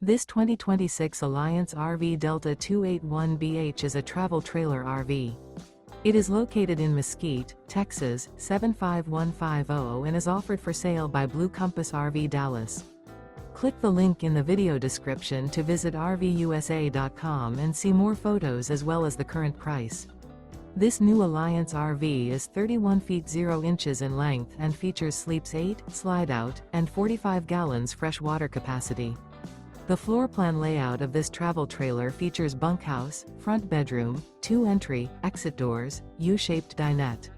This 2026 Alliance RV Delta 281BH is a travel trailer RV. It is located in Mesquite, Texas, 75150 and is offered for sale by Blue Compass RV Dallas. Click the link in the video description to visit RVUSA.com and see more photos as well as the current price. This new Alliance RV is 31 feet 0 inches in length and features sleeps 8, slide-out, and 45 gallons fresh water capacity. The floor plan layout of this travel trailer features bunkhouse, front bedroom, 2 entry, exit doors, U-shaped dinette.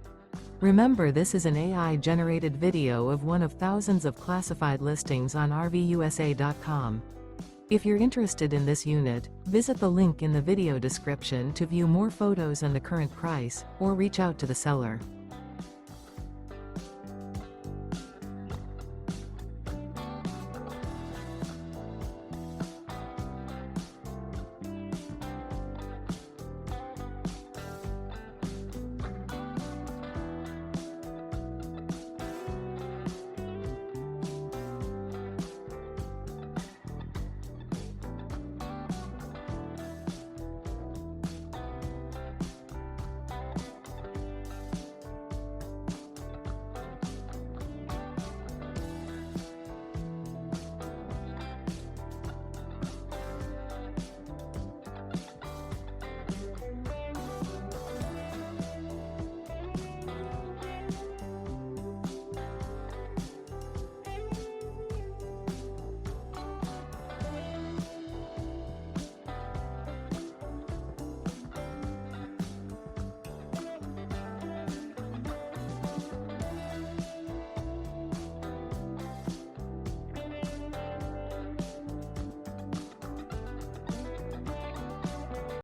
Remember, this is an AI-generated video of one of thousands of classified listings on RVUSA.com. If you're interested in this unit, visit the link in the video description to view more photos and the current price, or reach out to the seller.